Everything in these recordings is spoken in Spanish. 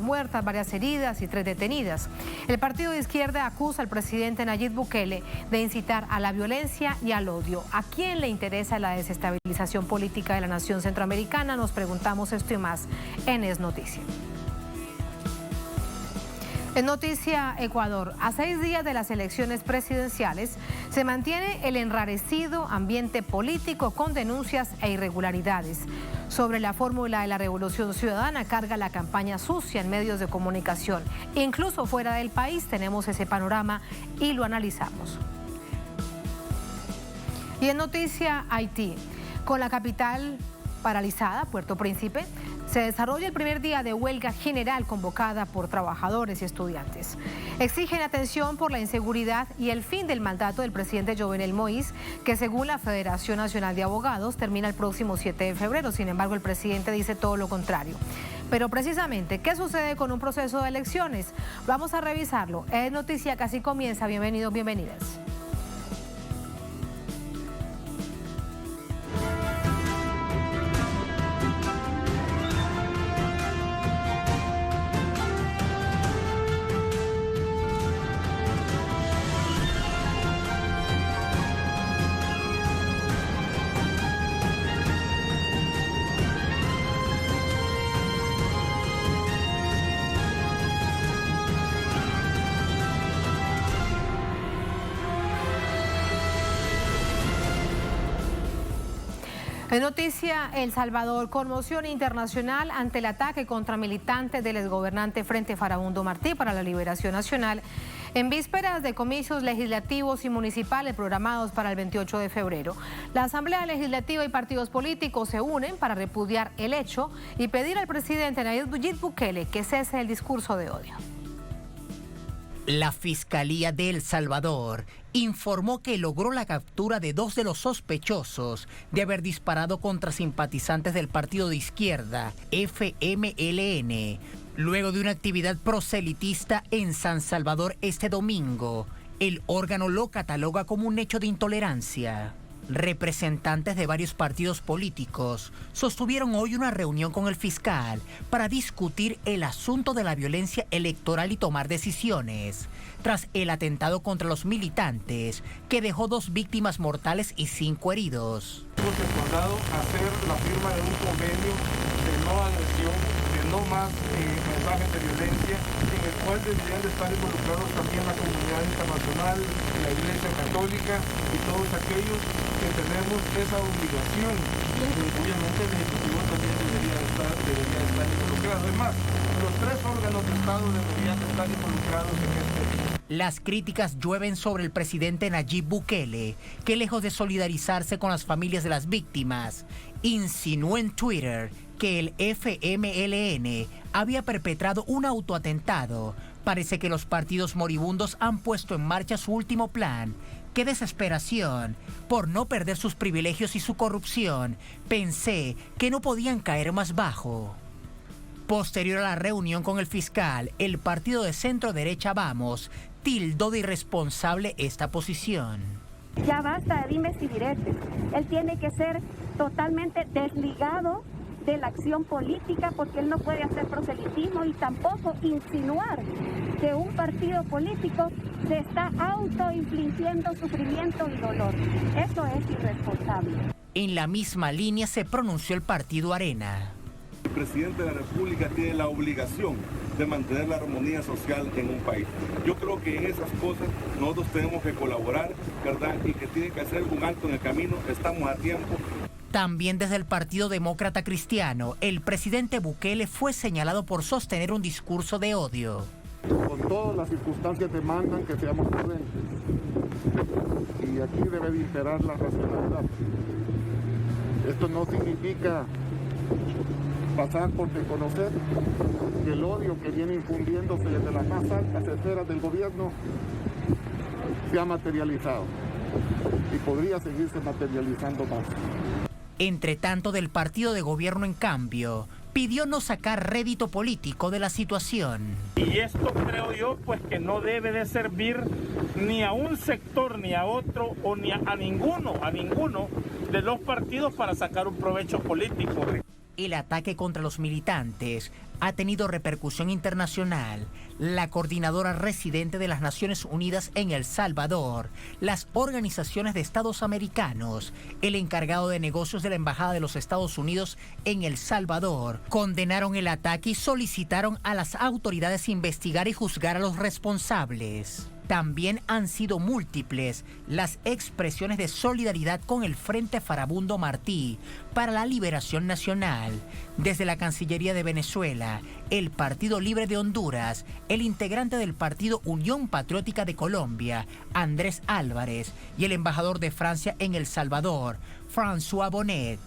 muertas, varias heridas y 3 detenidas. El partido de izquierda acusa al presidente Nayib Bukele de incitar a la violencia y al odio. ¿A quién le interesa la desestabilización política de la nación centroamericana? Nos preguntamos esto y más en Es Noticia. En Noticia Ecuador, a 6 días de las elecciones presidenciales, se mantiene el enrarecido ambiente político con denuncias e irregularidades. Sobre la fórmula de la Revolución Ciudadana carga la campaña sucia en medios de comunicación. Incluso fuera del país tenemos ese panorama y lo analizamos. Y en Noticia Haití, con la capital paralizada, Puerto Príncipe, se desarrolla el primer día de huelga general convocada por trabajadores y estudiantes. Exigen atención por la inseguridad y el fin del mandato del presidente Jovenel Moïse, que según la Federación Nacional de Abogados termina el próximo 7 de febrero. Sin embargo, el presidente dice todo lo contrario. Pero precisamente, ¿qué sucede con un proceso de elecciones? Vamos a revisarlo. Es Noticia que así comienza. Bienvenidos, bienvenidas. En Noticia El Salvador, conmoción internacional ante el ataque contra militantes del exgobernante Frente Farabundo Martí para la Liberación Nacional en vísperas de comicios legislativos y municipales programados para el 28 de febrero. La Asamblea Legislativa y partidos políticos se unen para repudiar el hecho y pedir al presidente Nayib Bukele que cese el discurso de odio. La Fiscalía de El Salvador informó que logró la captura de 2 de los sospechosos de haber disparado contra simpatizantes del partido de izquierda FMLN, luego de una actividad proselitista en San Salvador este domingo. El órgano lo cataloga como un hecho de intolerancia. Representantes de varios partidos políticos sostuvieron hoy una reunión con el fiscal para discutir el asunto de la violencia electoral y tomar decisiones, tras el atentado contra los militantes que dejó 2 víctimas mortales y 5 heridos. Hemos acordado hacer la firma de un convenio de no agresión, de no más mensajes de violencia, en el cual deberían de estar involucrados también la comunidad internacional, la Iglesia Católica y todos aquellos que tenemos esa obligación. Obviamente el Ejecutivo también debería estar involucrado. Además, los 3 órganos de Estado deberían estar involucrados en este hecho. Las críticas llueven sobre el presidente Nayib Bukele, que lejos de solidarizarse con las familias de las víctimas, insinuó en Twitter que el FMLN había perpetrado un autoatentado. Parece que los partidos moribundos han puesto en marcha su último plan. ¡Qué desesperación! Por no perder sus privilegios y su corrupción, pensé que no podían caer más bajo. Posterior a la reunión con el fiscal, el partido de centro derecha Vamos tildó de irresponsable esta posición. Ya basta de dimes y diretes. Él tiene que ser totalmente desligado de la acción política porque él no puede hacer proselitismo y tampoco insinuar que un partido político se está autoinfligiendo sufrimiento y dolor. Eso es irresponsable. En la misma línea se pronunció el partido Arena. El presidente de la República tiene la obligación de mantener la armonía social en un país. Yo creo que en esas cosas nosotros tenemos que colaborar, ¿verdad? Y que tiene que hacer un alto en el camino, estamos a tiempo. También desde el Partido Demócrata Cristiano, el presidente Bukele fue señalado por sostener un discurso de odio. Con todas las circunstancias demandan que seamos prudentes. Y aquí debe de imperar la racionalidad. Esto no significa pasar por desconocer que el odio que viene infundiéndose desde las más altas esferas del gobierno se ha materializado y podría seguirse materializando más. Entre tanto, del partido de gobierno, en cambio, pidió no sacar rédito político de la situación. Y esto creo yo pues que no debe de servir ni a un sector, ni a otro, o ni a ninguno de los partidos para sacar un provecho político. El ataque contra los militantes ha tenido repercusión internacional. La coordinadora residente de las Naciones Unidas en El Salvador, las organizaciones de Estados americanos, el encargado de negocios de la Embajada de los Estados Unidos en El Salvador, condenaron el ataque y solicitaron a las autoridades investigar y juzgar a los responsables. También han sido múltiples las expresiones de solidaridad con el Frente Farabundo Martí para la Liberación Nacional, desde la Cancillería de Venezuela, el Partido Libre de Honduras, el integrante del Partido Unión Patriótica de Colombia, Andrés Álvarez, y el embajador de Francia en El Salvador, François Bonnet.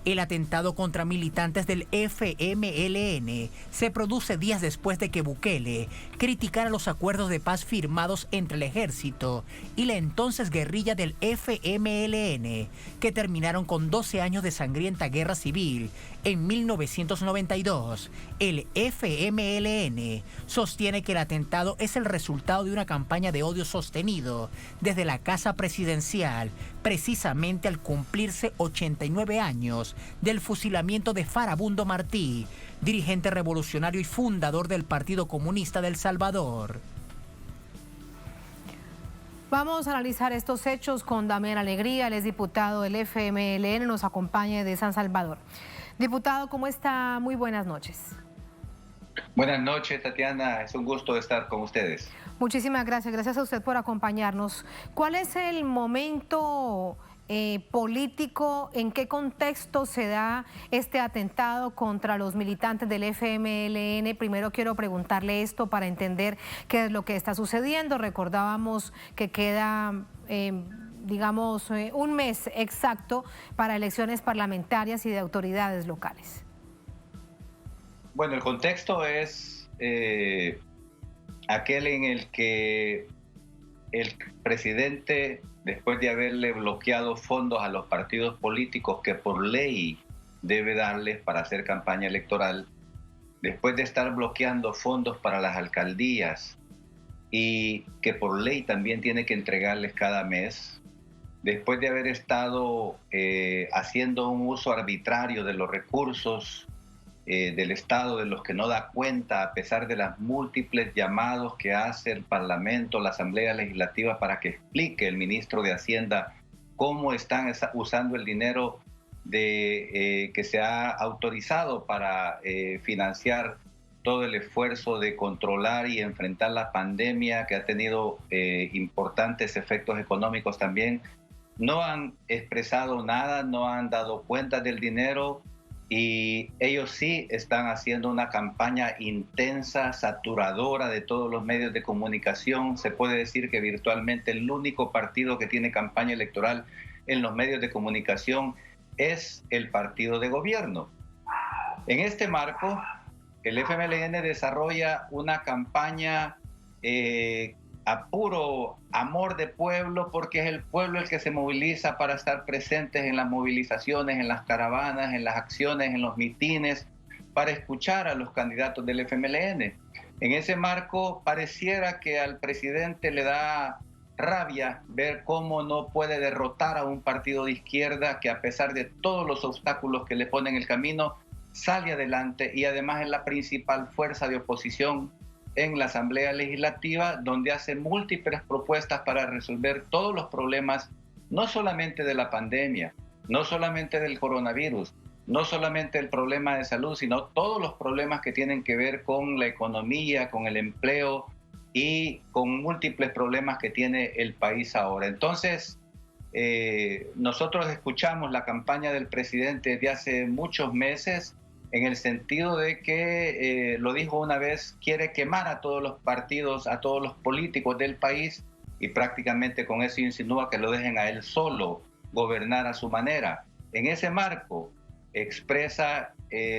El atentado contra militantes del FMLN se produce días después de que Bukele criticara los acuerdos de paz firmados entre el ejército y la entonces guerrilla del FMLN, que terminaron con 12 años de sangrienta guerra civil en 1992. El FMLN sostiene que el atentado es el resultado de una campaña de odio sostenido desde la Casa Presidencial, precisamente al cumplirse 89 años del fusilamiento de Farabundo Martí, dirigente revolucionario y fundador del Partido Comunista del Salvador. Vamos a analizar estos hechos con Damián Alegría, él es diputado del FMLN, nos acompaña de San Salvador. Diputado, ¿cómo está? Muy buenas noches. Buenas noches, Tatiana, es un gusto estar con ustedes. Muchísimas gracias, gracias a usted por acompañarnos. ¿Cuál es el momento político, en qué contexto se da este atentado contra los militantes del FMLN? Primero quiero preguntarle esto para entender qué es lo que está sucediendo. Recordábamos que queda un mes exacto para elecciones parlamentarias y de autoridades locales. Bueno, el contexto es aquel en el que el presidente, después de haberle bloqueado fondos a los partidos políticos que por ley debe darles para hacer campaña electoral, después de estar bloqueando fondos para las alcaldías y que por ley también tiene que entregarles cada mes, después de haber estado haciendo un uso arbitrario de los recursos del Estado, de los que no da cuenta, a pesar de las múltiples llamados que hace el Parlamento, la Asamblea Legislativa, para que explique el ministro de Hacienda cómo están usando el dinero que se ha autorizado para financiar todo el esfuerzo de controlar y enfrentar la pandemia, que ha tenido importantes efectos económicos también. No han expresado nada, no han dado cuenta del dinero, y ellos sí están haciendo una campaña intensa, saturadora de todos los medios de comunicación. Se puede decir que virtualmente el único partido que tiene campaña electoral en los medios de comunicación es el partido de gobierno. En este marco, el FMLN desarrolla una campaña a puro amor de pueblo, porque es el pueblo el que se moviliza para estar presentes en las movilizaciones, en las caravanas, en las acciones, en los mitines, para escuchar a los candidatos del FMLN. En ese marco, pareciera que al presidente le da rabia ver cómo no puede derrotar a un partido de izquierda que, a pesar de todos los obstáculos que le ponen en el camino, sale adelante, y además es la principal fuerza de oposición en la Asamblea Legislativa, donde hace múltiples propuestas para resolver todos los problemas, no solamente de la pandemia, no solamente del coronavirus, no solamente el problema de salud, sino todos los problemas que tienen que ver con la economía, con el empleo y con múltiples problemas que tiene el país ahora. Entonces, nosotros escuchamos la campaña del presidente desde hace muchos meses, en el sentido de que, lo dijo una vez, quiere quemar a todos los partidos, a todos los políticos del país, y prácticamente con eso insinúa que lo dejen a él solo gobernar a su manera. En ese marco expresa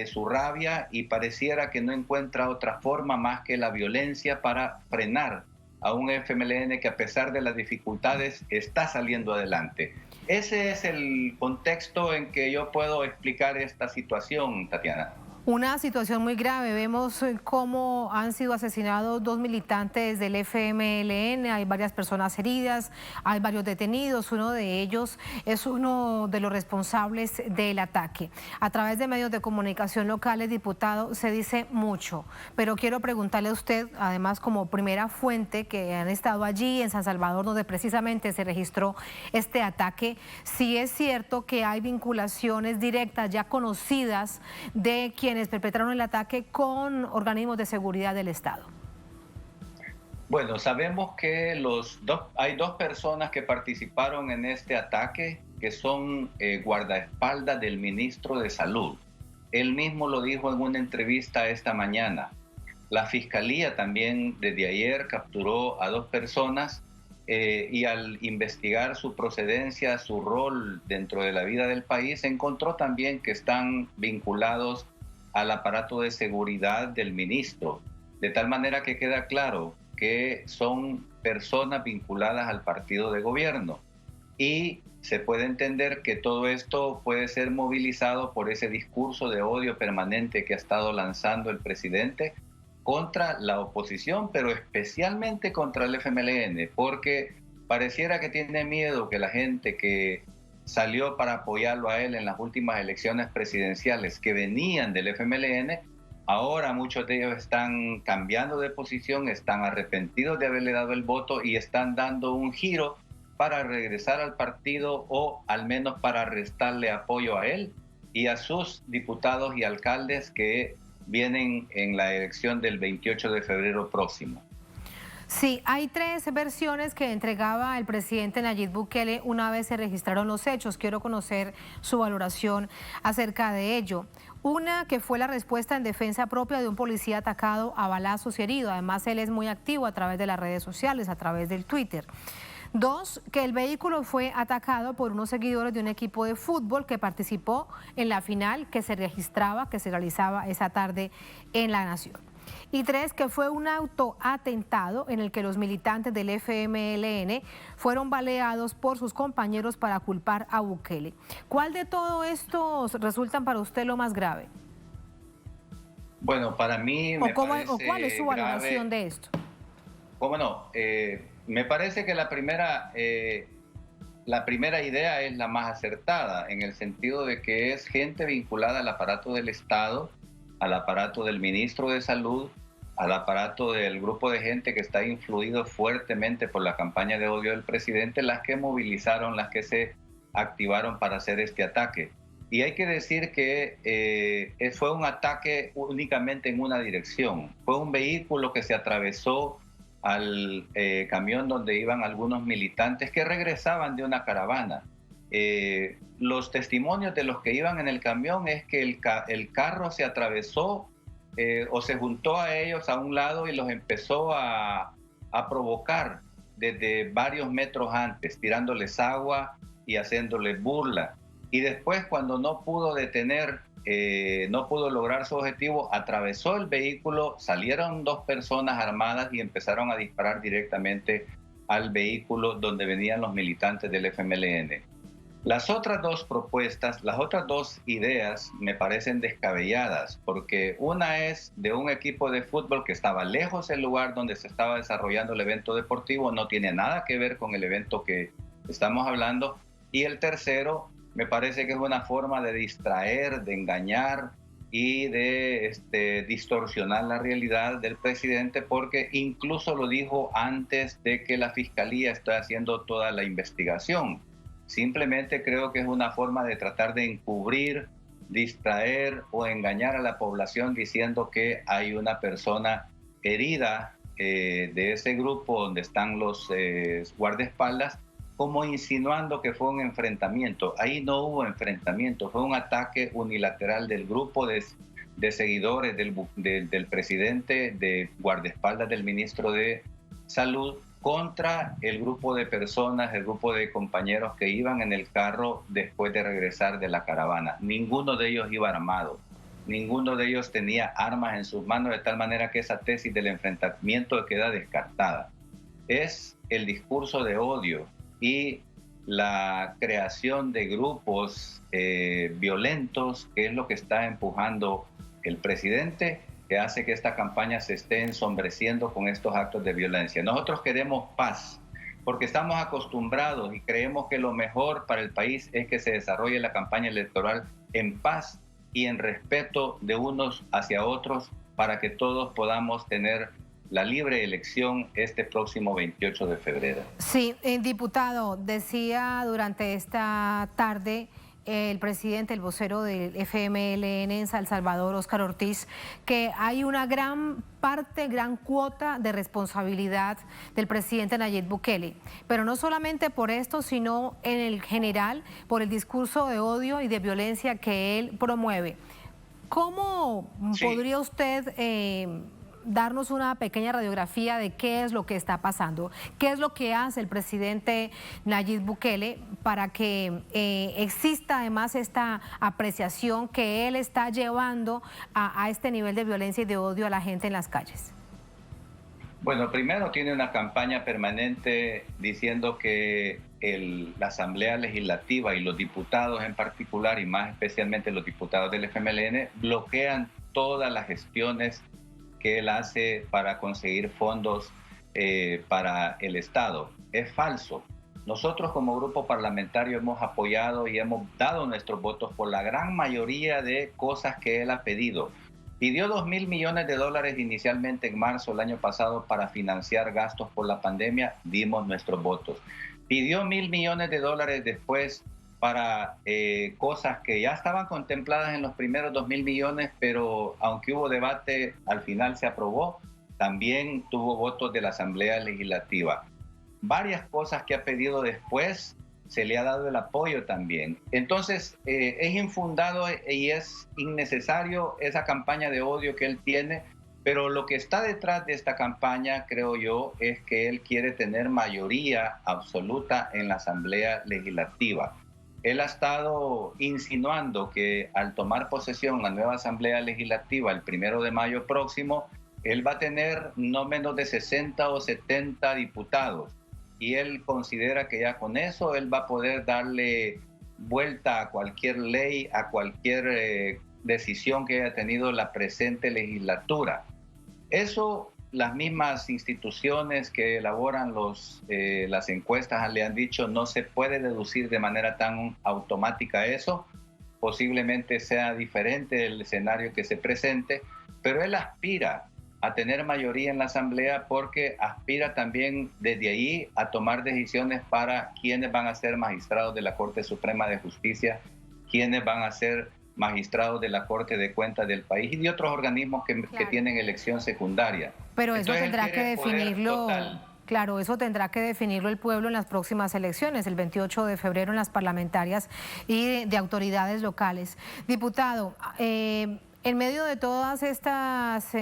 su rabia, y pareciera que no encuentra otra forma más que la violencia para frenar a un FMLN que, a pesar de las dificultades, está saliendo adelante. Ese es el contexto en que yo puedo explicar esta situación, Tatiana. Una situación muy grave. Vemos cómo han sido asesinados 2 militantes del FMLN. Hay varias personas heridas, hay varios detenidos. Uno de ellos es uno de los responsables del ataque. A través de medios de comunicación locales, diputado, se dice mucho. Pero quiero preguntarle a usted, además como primera fuente que han estado allí en San Salvador, donde precisamente se registró este ataque, si es cierto que hay vinculaciones directas ya conocidas de quienes perpetraron el ataque con organismos de seguridad del Estado. Bueno, sabemos que hay 2 personas que participaron en este ataque, que son guardaespaldas del ministro de Salud. Él mismo lo dijo en una entrevista esta mañana. La Fiscalía también desde ayer capturó a 2 personas y al investigar su procedencia, su rol dentro de la vida del país, encontró también que están vinculados al aparato de seguridad del ministro, de tal manera que queda claro que son personas vinculadas al partido de gobierno. Y se puede entender que todo esto puede ser movilizado por ese discurso de odio permanente que ha estado lanzando el presidente contra la oposición, pero especialmente contra el FMLN, porque pareciera que tiene miedo que la gente que salió para apoyarlo a él en las últimas elecciones presidenciales que venían del FMLN, ahora muchos de ellos están cambiando de posición, están arrepentidos de haberle dado el voto y están dando un giro para regresar al partido o al menos para restarle apoyo a él y a sus diputados y alcaldes que vienen en la elección del 28 de febrero próximo. Sí, hay 3 versiones que entregaba el presidente Nayib Bukele una vez se registraron los hechos. Quiero conocer su valoración acerca de ello. Una que fue la respuesta en defensa propia de un policía atacado a balazos y herido. Además, él es muy activo a través de las redes sociales, a través del Twitter. 2, que el vehículo fue atacado por unos seguidores de un equipo de fútbol que participó en la final que se realizaba esa tarde en La Nación. Y 3, que fue un autoatentado en el que los militantes del FMLN fueron baleados por sus compañeros para culpar a Bukele. ¿Cuál de todo esto resultan para usted lo más grave? Bueno, para mí ¿Cuál es su valoración de esto? ¿Cómo no? Me parece que la primera idea es la más acertada, en el sentido de que es gente vinculada al aparato del Estado, al aparato del ministro de Salud, al aparato del grupo de gente que está influido fuertemente por la campaña de odio del presidente, las que movilizaron, las que se activaron para hacer este ataque. Y hay que decir que fue un ataque únicamente en una dirección. Fue un vehículo que se atravesó al camión donde iban algunos militantes que regresaban de una caravana. Los testimonios de los que iban en el camión es que el carro se atravesó o se juntó a ellos a un lado y los empezó a provocar desde varios metros antes, tirándoles agua y haciéndoles burla. Y después, cuando no pudo no pudo lograr su objetivo, atravesó el vehículo, salieron 2 personas armadas y empezaron a disparar directamente al vehículo donde venían los militantes del FMLN. Las otras 2 propuestas, las otras 2 ideas me parecen descabelladas, porque una es de un equipo de fútbol que estaba lejos del lugar donde se estaba desarrollando el evento deportivo, no tiene nada que ver con el evento que estamos hablando, y el tercero me parece que es una forma de distraer, de engañar y de distorsionar la realidad del presidente, porque incluso lo dijo antes de que la Fiscalía esté haciendo toda la investigación. Simplemente creo que es una forma de tratar de encubrir, distraer o engañar a la población diciendo que hay una persona herida de ese grupo donde están los guardaespaldas, como insinuando que fue un enfrentamiento. Ahí no hubo enfrentamiento, fue un ataque unilateral del grupo de seguidores del presidente, de guardaespaldas del ministro de Salud, contra el grupo de personas, el grupo de compañeros que iban en el carro después de regresar de la caravana. Ninguno de ellos iba armado, ninguno de ellos tenía armas en sus manos, de tal manera que esa tesis del enfrentamiento queda descartada. Es el discurso de odio y la creación de grupos violentos que es lo que está empujando el presidente, que hace que esta campaña se esté ensombreciendo con estos actos de violencia. Nosotros queremos paz, porque estamos acostumbrados y creemos que lo mejor para el país es que se desarrolle la campaña electoral en paz y en respeto de unos hacia otros, para que todos podamos tener la libre elección este próximo 28 de febrero. Sí, diputado, decía durante esta tarde el presidente, el vocero del FMLN en San Salvador, Óscar Ortiz, que hay una gran parte, gran cuota de responsabilidad del presidente Nayib Bukele, pero no solamente por esto, sino en el general, por el discurso de odio y de violencia que él promueve. ¿Cómo podría usted darnos una pequeña radiografía de qué es lo que está pasando? ¿Qué es lo que hace el presidente Nayib Bukele para que exista además esta apreciación que él está llevando a este nivel de violencia y de odio a la gente en las calles? Bueno, primero tiene una campaña permanente diciendo que la Asamblea Legislativa y los diputados en particular, y más especialmente los diputados del FMLN, bloquean todas las gestiones que él hace para conseguir fondos para el Estado. Es falso. Nosotros como grupo parlamentario hemos apoyado y hemos dado nuestros votos por la gran mayoría de cosas que él ha pedido. Pidió $2.000 millones inicialmente en marzo del año pasado para financiar gastos por la pandemia, dimos nuestros votos. Pidió $1.000 millones después para cosas que ya estaban contempladas en los primeros 2.000 millones, pero aunque hubo debate, al final se aprobó. También tuvo votos de la Asamblea Legislativa. Varias cosas que ha pedido después, se le ha dado el apoyo también. Entonces, es infundado y es innecesario esa campaña de odio que él tiene, pero lo que está detrás de esta campaña, creo yo, es que él quiere tener mayoría absoluta en la Asamblea Legislativa. Él ha estado insinuando que al tomar posesión la nueva Asamblea Legislativa el 1 de mayo próximo, él va a tener no menos de 60 o 70 diputados. Y él considera que ya con eso él va a poder darle vuelta a cualquier ley, a cualquier decisión que haya tenido la presente legislatura. Eso las mismas instituciones que elaboran las encuestas le han dicho, no se puede deducir de manera tan automática eso. Posiblemente sea diferente el escenario que se presente, pero él aspira a tener mayoría en la Asamblea porque aspira también desde ahí a tomar decisiones para quiénes van a ser magistrados de la Corte Suprema de Justicia, quiénes van a ser magistrados de la Corte de Cuentas del país y de otros organismos que tienen elección secundaria. Pero eso entonces, tendrá que definirlo, claro, eso tendrá que definirlo el pueblo en las próximas elecciones, el 28 de febrero en las parlamentarias y de autoridades locales. Diputado, en medio de todas estas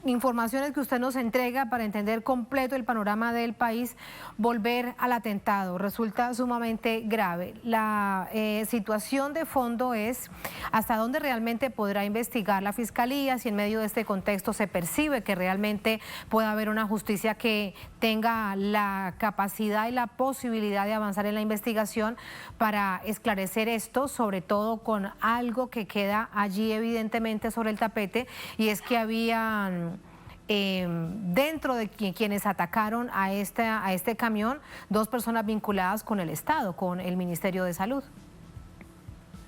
informaciones que usted nos entrega para entender completo el panorama del país, volver al atentado resulta sumamente grave. La situación de fondo es hasta dónde realmente podrá investigar la Fiscalía, si en medio de este contexto se percibe que realmente pueda haber una justicia que tenga la capacidad y la posibilidad de avanzar en la investigación para esclarecer esto, sobre todo con algo que queda allí evidentemente sobre el tapete, y es que habían dentro de quienes atacaron a este camión 2 personas vinculadas con el Estado, con el Ministerio de Salud.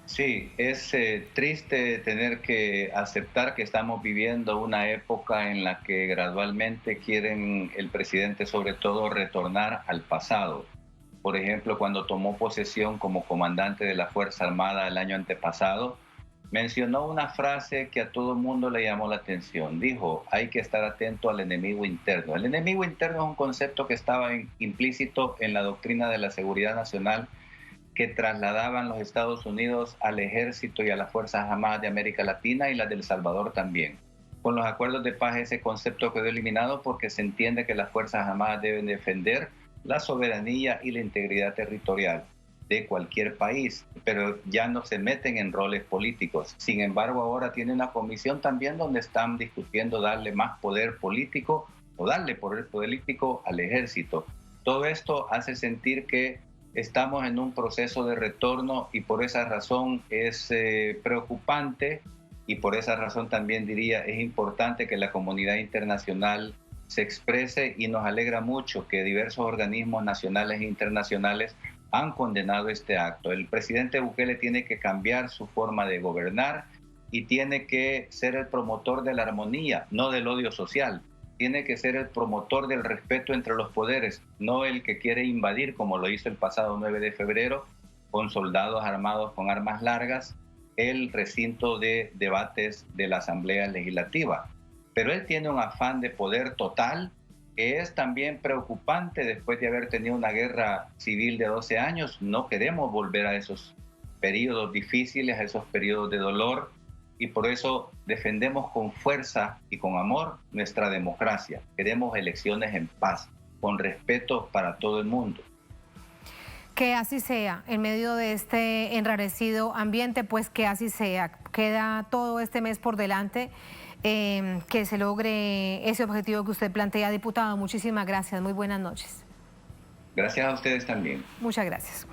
Sí, es triste tener que aceptar que estamos viviendo una época en la que gradualmente quieren el presidente sobre todo retornar al pasado. Por ejemplo, cuando tomó posesión como comandante de la Fuerza Armada el año antepasado, mencionó una frase que a todo el mundo le llamó la atención. Dijo, hay que estar atento al enemigo interno. El enemigo interno es un concepto que estaba implícito en la doctrina de la seguridad nacional que trasladaban los Estados Unidos al ejército y a las Fuerzas Armadas de América Latina y las de El Salvador también. Con los acuerdos de paz ese concepto quedó eliminado porque se entiende que las Fuerzas Armadas deben defender la soberanía y la integridad territorial de cualquier país, pero ya no se meten en roles políticos. Sin embargo, ahora tiene una comisión también donde están discutiendo darle más poder político o darle poder político al ejército. Todo esto hace sentir que estamos en un proceso de retorno y por esa razón es preocupante y por esa razón también diría, es importante que la comunidad internacional se exprese, y nos alegra mucho que diversos organismos nacionales e internacionales han condenado este acto. El presidente Bukele tiene que cambiar su forma de gobernar y tiene que ser el promotor de la armonía, no del odio social. Tiene que ser el promotor del respeto entre los poderes, no el que quiere invadir, como lo hizo el pasado 9 de febrero, con soldados armados con armas largas, el recinto de debates de la Asamblea Legislativa. Pero él tiene un afán de poder total que es también preocupante después de haber tenido una guerra civil de 12 años. No queremos volver a esos periodos difíciles, a esos periodos de dolor, y por eso defendemos con fuerza y con amor nuestra democracia. Queremos elecciones en paz, con respeto para todo el mundo. Que así sea, en medio de este enrarecido ambiente, pues que así sea. Queda todo este mes por delante, que se logre ese objetivo que usted plantea, diputado. Muchísimas gracias, muy buenas noches. Gracias a ustedes también. Muchas gracias.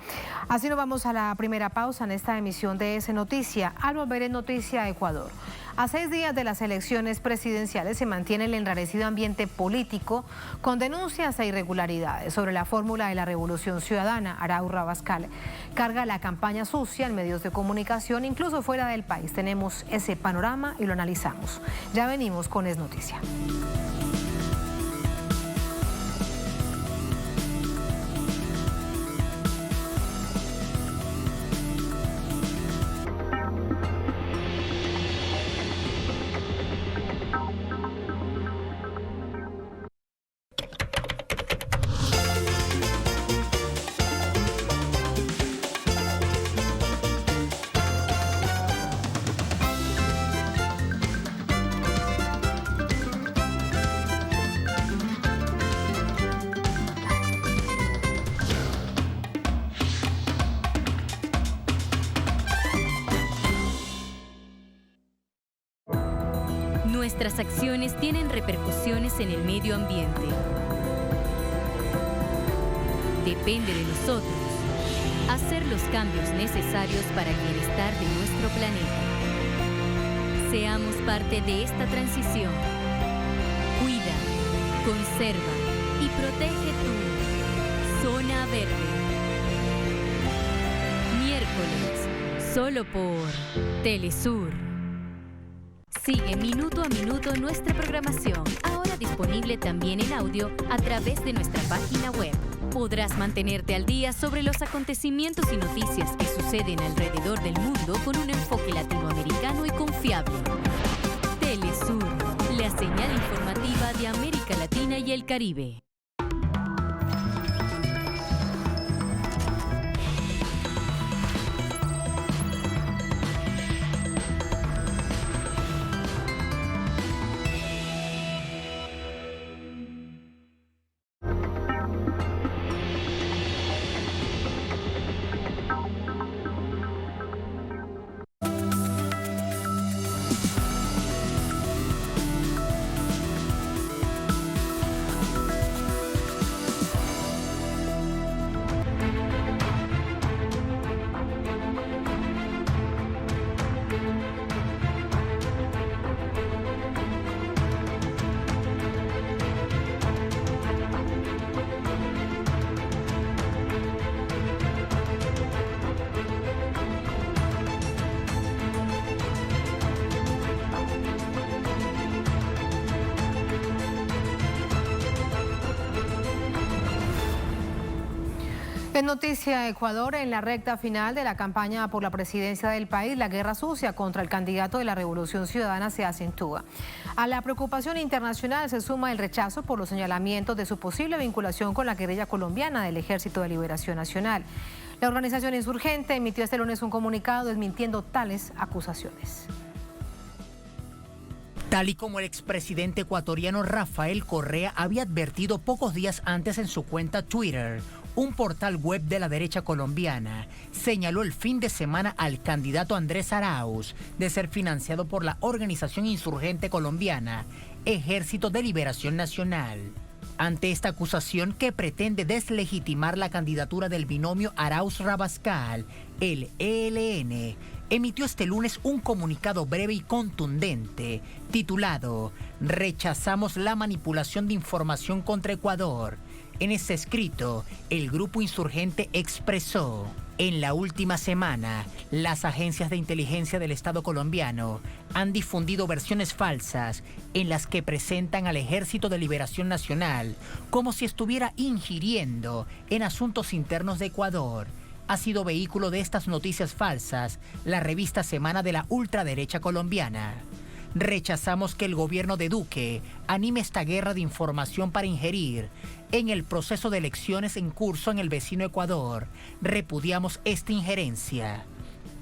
Así nos vamos a la primera pausa en esta emisión de S Noticia. Al volver en Noticia Ecuador. A 6 días de las elecciones presidenciales se mantiene el enrarecido ambiente político con denuncias e irregularidades sobre la fórmula de la Revolución Ciudadana. Arauz Rabascal carga la campaña sucia en medios de comunicación, incluso fuera del país. Tenemos ese panorama y lo analizamos. Ya venimos con Es Noticia. Nuestras acciones tienen repercusiones en el medio ambiente. Depende de nosotros hacer los cambios necesarios para el bienestar de nuestro planeta. Seamos parte de esta transición. Cuida, conserva y protege tu zona verde. Miércoles, solo por Telesur. Sigue minuto a minuto nuestra programación, ahora disponible también en audio a través de nuestra página web. Podrás mantenerte al día sobre los acontecimientos y noticias que suceden alrededor del mundo con un enfoque latinoamericano y confiable. Telesur, la señal informativa de América Latina y el Caribe. En Noticia Ecuador, en la recta final de la campaña por la presidencia del país, la guerra sucia contra el candidato de la Revolución Ciudadana se acentúa. A la preocupación internacional se suma el rechazo por los señalamientos de su posible vinculación con la guerrilla colombiana del Ejército de Liberación Nacional. La organización insurgente emitió este lunes un comunicado desmintiendo tales acusaciones. Tal y como el expresidente ecuatoriano Rafael Correa había advertido pocos días antes en su cuenta Twitter, un portal web de la derecha colombiana señaló el fin de semana al candidato Andrés Arauz de ser financiado por la organización insurgente colombiana Ejército de Liberación Nacional. Ante esta acusación que pretende deslegitimar la candidatura del binomio Arauz-Rabascal, el ELN emitió este lunes un comunicado breve y contundente titulado "Rechazamos la manipulación de información contra Ecuador". En ese escrito, el grupo insurgente expresó: en la última semana, las agencias de inteligencia del Estado colombiano han difundido versiones falsas en las que presentan al Ejército de Liberación Nacional como si estuviera ingiriendo en asuntos internos de Ecuador. Ha sido vehículo de estas noticias falsas la revista Semana de la ultraderecha colombiana. Rechazamos que el gobierno de Duque anime esta guerra de información para ingerir en el proceso de elecciones en curso en el vecino Ecuador. Repudiamos esta injerencia.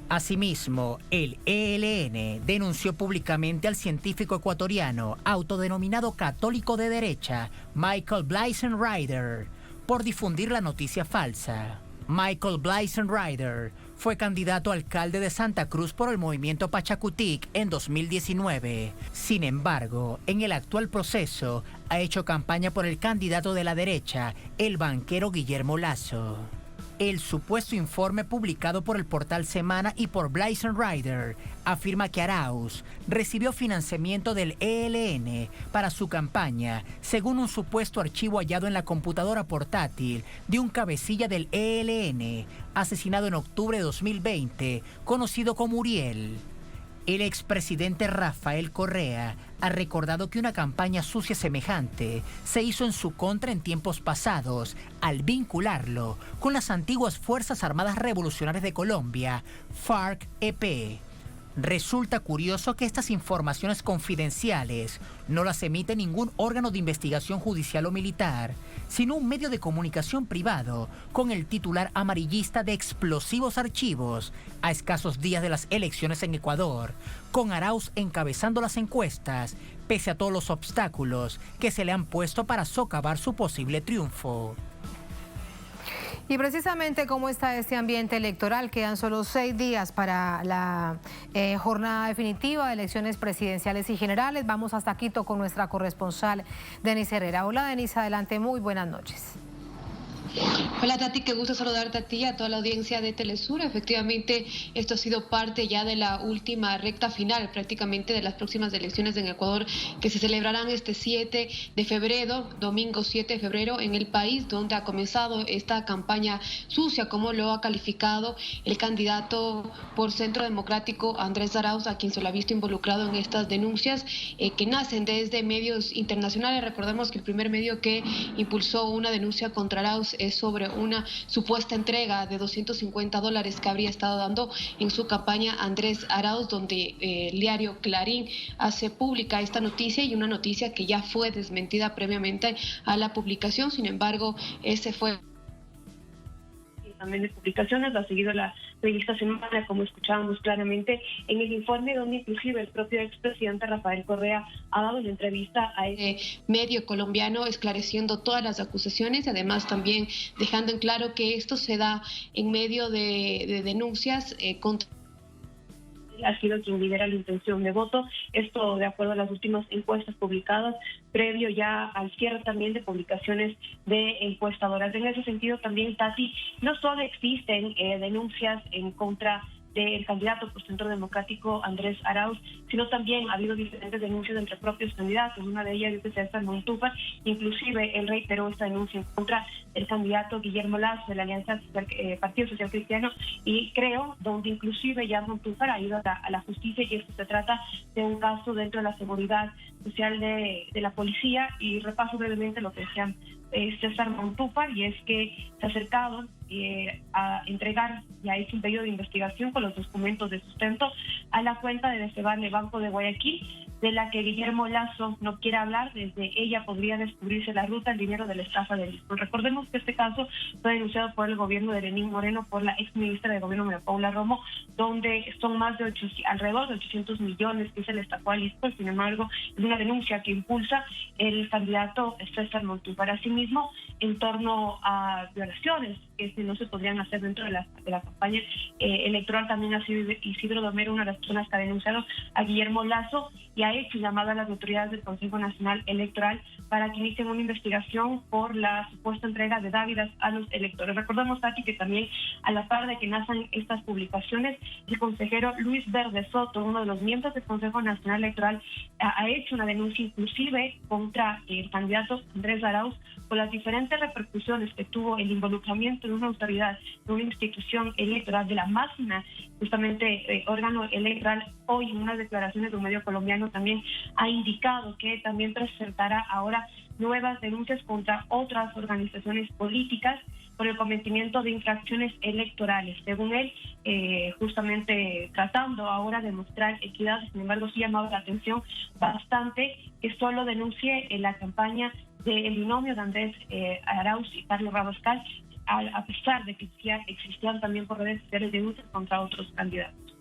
Asimismo, el ELN denunció públicamente al científico ecuatoriano autodenominado católico de derecha, Michael Blysenrieder, por difundir la noticia falsa. Michael Blysenrieder fue candidato a alcalde de Santa Cruz por el movimiento Pachacutic en 2019. Sin embargo, en el actual proceso ha hecho campaña por el candidato de la derecha, el banquero Guillermo Lasso. El supuesto informe publicado por el portal Semana y por Blysenrieder afirma que Arauz recibió financiamiento del ELN para su campaña, según un supuesto archivo hallado en la computadora portátil de un cabecilla del ELN, asesinado en octubre de 2020, conocido como Uriel. El expresidente Rafael Correa ha recordado que una campaña sucia semejante se hizo en su contra en tiempos pasados al vincularlo con las antiguas Fuerzas Armadas Revolucionarias de Colombia, FARC-EP. Resulta curioso que estas informaciones confidenciales no las emite ningún órgano de investigación judicial o militar, sino un medio de comunicación privado con el titular amarillista de explosivos archivos a escasos días de las elecciones en Ecuador, con Arauz encabezando las encuestas, pese a todos los obstáculos que se le han puesto para socavar su posible triunfo. Y precisamente cómo está este ambiente electoral, quedan solo 6 días para la jornada definitiva de elecciones presidenciales y generales. Vamos hasta Quito con nuestra corresponsal Denise Herrera. Hola Denise, adelante, muy buenas noches. Hola Tati, qué gusto saludarte a ti y a toda la audiencia de Telesur. Efectivamente, esto ha sido parte ya de la última recta final prácticamente de las próximas elecciones en Ecuador que se celebrarán este 7 de febrero, domingo 7 de febrero en el país, donde ha comenzado esta campaña sucia, como lo ha calificado el candidato por Centro Democrático Andrés Arauz, a quien se lo ha visto involucrado en estas denuncias que nacen desde medios internacionales. Recordemos que el primer medio que impulsó una denuncia contra Arauz es sobre una supuesta entrega de $250 que habría estado dando en su campaña Andrés Arauz, donde el diario Clarín hace pública esta noticia, y una noticia que ya fue desmentida previamente a la publicación. Sin embargo, ese fue también de publicaciones, lo ha seguido la revista Semana, como escuchábamos claramente en el informe, donde inclusive el propio expresidente Rafael Correa ha dado una entrevista a ese medio colombiano esclareciendo todas las acusaciones y además también dejando en claro que esto se da en medio de denuncias contra ha sido quien lidera la intención de voto. Esto de acuerdo a las últimas encuestas publicadas, previo ya al cierre también de publicaciones de encuestadoras. En ese sentido también, Tati, no solo existen denuncias en contra del candidato por Centro Democrático Andrés Arauz, sino también ha habido diferentes denuncias entre propios candidatos. Una de ellas es César Montúfar, inclusive él reiteró esta denuncia en contra del candidato Guillermo Lasso de la Alianza Partido Social Cristiano, y creo donde inclusive ya Montúfar ha ido a la justicia, y esto se trata de un caso dentro de la seguridad social de la policía. Y repaso brevemente lo que decía César Montúfar, y es que se acercaron a entregar ya hecho un pedido de investigación con los documentos de sustento a la cuenta de Desevable Banco de Guayaquil, de la que Guillermo Lasso no quiere hablar. Desde ella podría descubrirse la ruta, el dinero de la estafa del Lisco. Recordemos que este caso fue denunciado por el gobierno de Lenín Moreno, por la exministra de gobierno María Paula Romo, donde son más de alrededor de 800 millones que se le estafó al Lisco. Sin embargo, es una denuncia que impulsa el candidato César Montúfar. Asimismo, en torno a violaciones que no se podrían hacer dentro de la campaña electoral. También ha sido Isidro Domero una de las personas que ha denunciado a Guillermo Lasso y ha hecho llamada a las autoridades del Consejo Nacional Electoral para que inicien una investigación por la supuesta entrega de dávidas a los electores. Recordemos, Tati, que también a la par de que nacen estas publicaciones, el consejero Luis Verde Soto, uno de los miembros del Consejo Nacional Electoral, ha hecho una denuncia inclusive contra el candidato Andrés Arauz por las diferentes repercusiones que tuvo el involucramiento de una autoridad, de una institución electoral, de la máxima justamente órgano electoral. Hoy en unas declaraciones de un medio colombiano también ha indicado que también presentará ahora nuevas denuncias contra otras organizaciones políticas por el cometimiento de infracciones electorales. Según él, justamente tratando ahora de mostrar equidad, sin embargo sí ha llamado la atención bastante que solo denuncie la campaña del binomio de Andrés Arauz y Carlos Rabascal, a pesar de que existían también por redes sociales denuncias contra otros candidatos.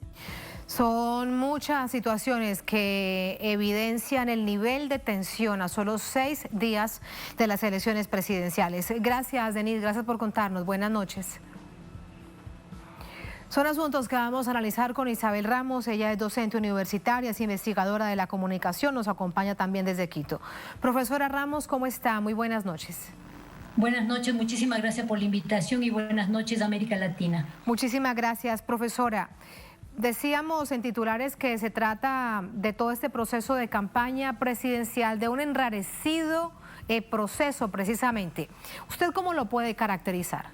Son muchas situaciones que evidencian el nivel de tensión a solo 6 días de las elecciones presidenciales. Gracias, Denise, gracias por contarnos. Buenas noches. Son asuntos que vamos a analizar con Isabel Ramos. Ella es docente universitaria, es investigadora de la comunicación, nos acompaña también desde Quito. Profesora Ramos, ¿cómo está? Muy buenas noches. Buenas noches, muchísimas gracias por la invitación y buenas noches, América Latina. Muchísimas gracias, profesora. Decíamos en titulares que se trata de todo este proceso de campaña presidencial, de un enrarecido proceso precisamente. ¿Usted cómo lo puede caracterizar?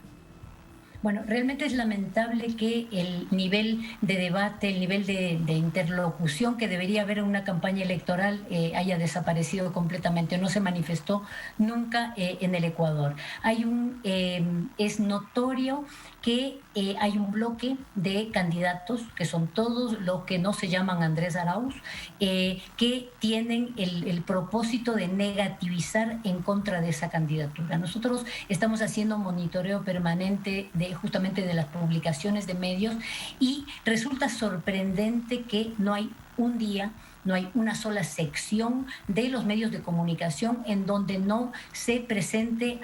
Bueno, realmente es lamentable que el nivel de debate, el nivel de interlocución que debería haber en una campaña electoral haya desaparecido completamente, no se manifestó nunca en el Ecuador. Es notorio que hay un bloque de candidatos, que son todos los que no se llaman Andrés Arauz, que tienen el propósito de negativizar en contra de esa candidatura. Nosotros estamos haciendo monitoreo permanente justamente de las publicaciones de medios y resulta sorprendente que no hay un día, no hay una sola sección de los medios de comunicación en donde no se presente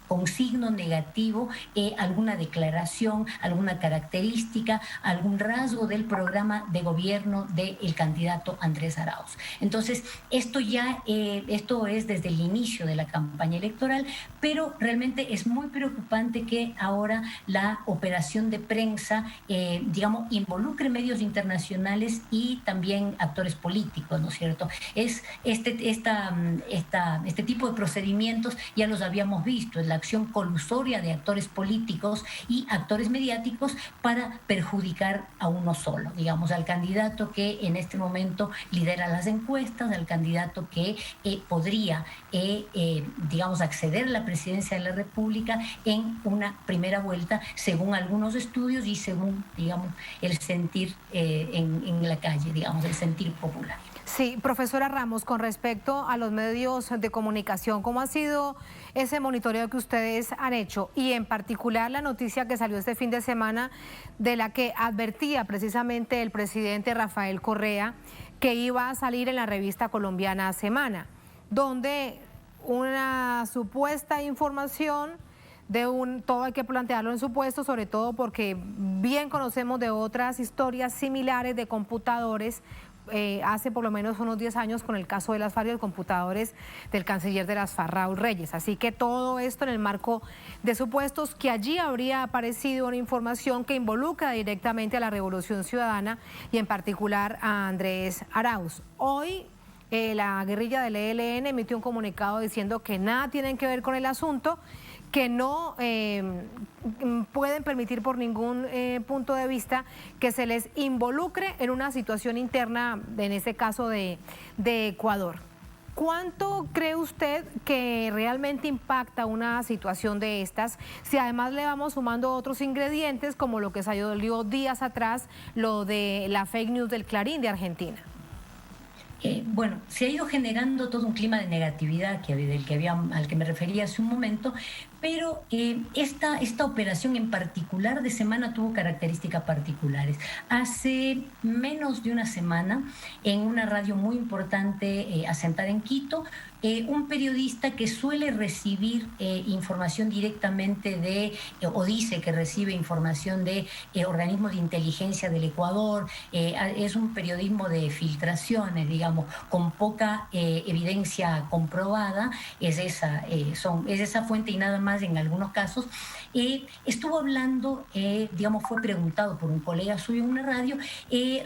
con signo negativo alguna declaración, alguna característica, algún rasgo del programa de gobierno del candidato Andrés Arauz. Entonces, esto es desde el inicio de la campaña electoral, pero realmente es muy preocupante que ahora la operación de prensa, involucre medios internacionales y también actores políticos, ¿no es cierto? Este tipo de procedimientos ya los habíamos visto, es la acción colusoria de actores políticos y actores mediáticos para perjudicar a uno solo, al candidato que en este momento lidera las encuestas, al candidato que podría, acceder a la presidencia de la República en una primera vuelta, según algunos estudios y según, el sentir en la calle, el sentir popular. Sí, profesora Ramos, con respecto a los medios de comunicación, ¿cómo ha sido ese monitoreo que ustedes han hecho? Y en particular la noticia que salió este fin de semana de la que advertía precisamente el presidente Rafael Correa que iba a salir en la revista colombiana Semana, donde una supuesta información todo hay que plantearlo en supuesto, sobre todo porque bien conocemos de otras historias similares de computadores, hace por lo menos unos 10 años con el caso de las FARC y los computadores del canciller de las FARC, Raúl Reyes. Así que todo esto en el marco de supuestos que allí habría aparecido una información que involucra directamente a la Revolución Ciudadana y en particular a Andrés Arauz. Hoy la guerrilla del ELN emitió un comunicado diciendo que nada tienen que ver con el asunto, que no pueden permitir por ningún punto de vista que se les involucre en una situación interna, en este caso de Ecuador. ¿Cuánto cree usted que realmente impacta una situación de estas, si además le vamos sumando otros ingredientes como lo que salió días atrás, lo de la fake news del Clarín de Argentina? Se ha ido generando todo un clima de negatividad al que me refería hace un momento, pero esta operación en particular de Semana tuvo características particulares. Hace menos de una semana, en una radio muy importante asentada en Quito, un periodista que suele recibir información directamente o dice que recibe información de organismos de inteligencia del Ecuador, es un periodismo de filtraciones, digamos, con poca evidencia comprobada, es esa fuente y nada más en algunos casos. Estuvo hablando, digamos, fue preguntado por un colega suyo en una radio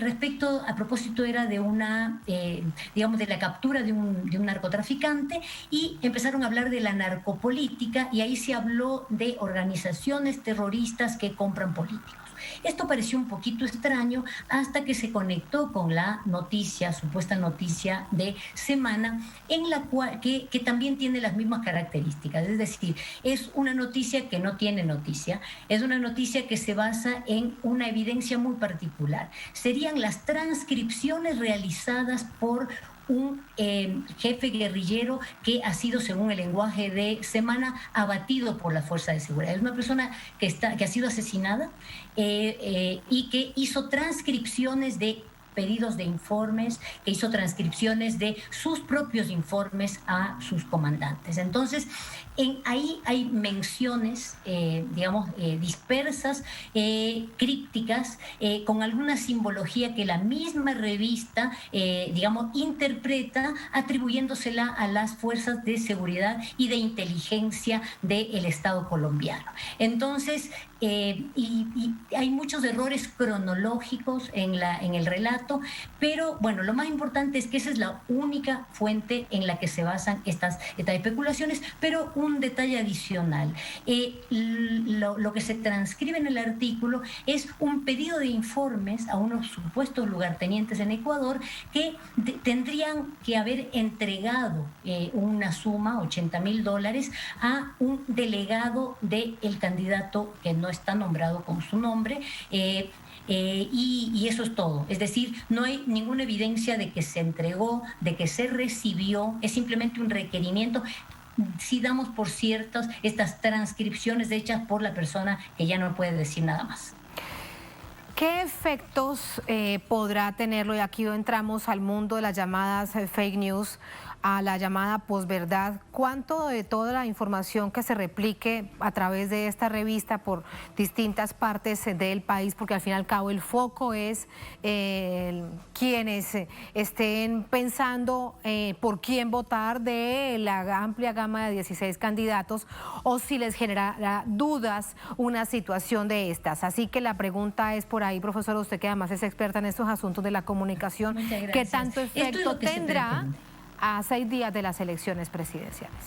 respecto, a propósito era de digamos, de la captura de un narcotraficante, y empezaron a hablar de la narcopolítica, y ahí se habló de organizaciones terroristas que compran políticos. Esto pareció un poquito extraño hasta que se conectó con la supuesta noticia de Semana, en la cual que también tiene las mismas características. Es decir, es una noticia que no tiene noticia, es una noticia que se basa en una evidencia muy particular. Serían las transcripciones realizadas por un jefe guerrillero que ha sido, según el lenguaje de Semana, abatido por las fuerzas de seguridad. Es una persona que ha sido asesinada y que hizo transcripciones de pedidos de informes, que hizo transcripciones de sus propios informes a sus comandantes. Entonces, ahí hay menciones, digamos, dispersas, crípticas, con alguna simbología que la misma revista, digamos, interpreta, atribuyéndosela a las fuerzas de seguridad y de inteligencia del Estado colombiano. Entonces, y hay muchos errores cronológicos en el relato, pero bueno, lo más importante es que esa es la única fuente en la que se basan estas especulaciones. Pero un detalle adicional, lo que se transcribe en el artículo es un pedido de informes a unos supuestos lugartenientes en Ecuador que tendrían que haber entregado una suma, $80,000, a un delegado del candidato que no está nombrado con su nombre, y eso es todo. Es decir, no hay ninguna evidencia de que se entregó, de que se recibió, es simplemente un requerimiento. Si damos por ciertas estas transcripciones hechas por la persona que ya no puede decir nada más. ¿Qué efectos podrá tenerlo? Y aquí entramos al mundo de las llamadas fake news, a la llamada posverdad. ¿Cuánto de toda la información que se replique a través de esta revista por distintas partes del país, porque al fin y al cabo el foco es quienes estén pensando por quién votar de la amplia gama de 16 candidatos, o si les generará dudas una situación de estas? Así que la pregunta es por ahí, profesora, usted que además es experta en estos asuntos de la comunicación, ¿qué tanto efecto tendrá a 6 días de las elecciones presidenciales?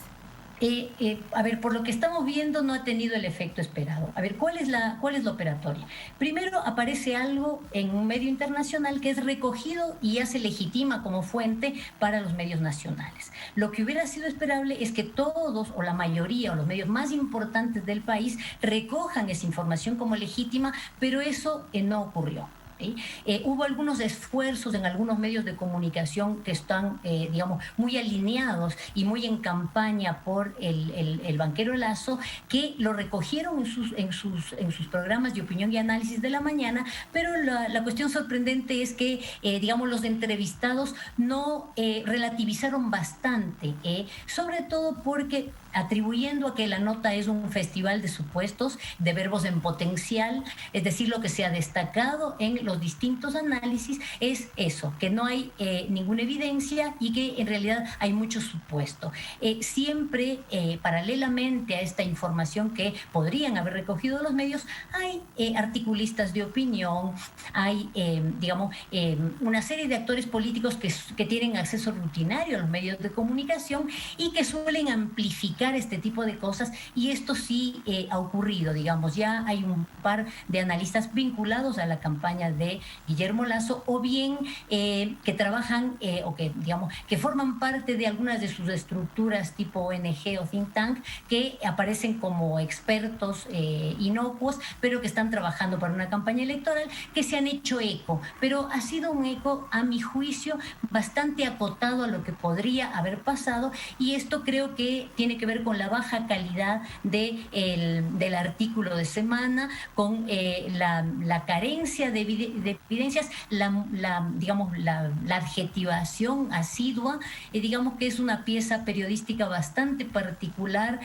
A ver, por lo que estamos viendo no ha tenido el efecto esperado. A ver, ¿cuál es la operatoria? Primero aparece algo en un medio internacional que es recogido y ya se legitima como fuente para los medios nacionales. Lo que hubiera sido esperable es que todos, o la mayoría, o los medios más importantes del país recojan esa información como legítima, pero eso no ocurrió. Hubo algunos esfuerzos en algunos medios de comunicación que están, digamos, muy alineados y muy en campaña por el banquero Lazo, que lo recogieron en sus programas de opinión y análisis de la mañana, pero la cuestión sorprendente es que, digamos, los entrevistados no relativizaron bastante, sobre todo porque atribuyendo a que la nota es un festival de supuestos, de verbos en potencial, es decir, lo que se ha destacado en los distintos análisis es eso, que no hay ninguna evidencia y que en realidad hay mucho supuesto. Siempre, paralelamente a esta información que podrían haber recogido los medios, hay articulistas de opinión, hay, digamos, una serie de actores políticos que tienen acceso rutinario a los medios de comunicación y que suelen amplificar este tipo de cosas, y esto sí ha ocurrido, digamos, ya hay un par de analistas vinculados a la campaña de Guillermo Lazo, o bien que trabajan o que, digamos, que forman parte de algunas de sus estructuras tipo ONG o think tank, que aparecen como expertos inocuos, pero que están trabajando para una campaña electoral, que se han hecho eco, pero ha sido un eco, a mi juicio, bastante acotado a lo que podría haber pasado, y esto creo que tiene que ver con la baja calidad del artículo de semana, con la carencia de evidencias, digamos, la adjetivación asidua, digamos que es una pieza periodística bastante particular,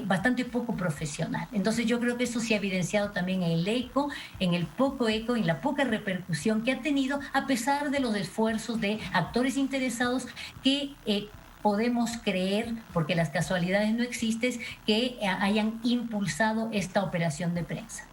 bastante poco profesional. Entonces yo creo que eso se ha evidenciado también en el eco, en el poco eco, en la poca repercusión que ha tenido, a pesar de los esfuerzos de actores interesados que podemos creer, porque las casualidades no existen, que hayan impulsado esta operación de prensa.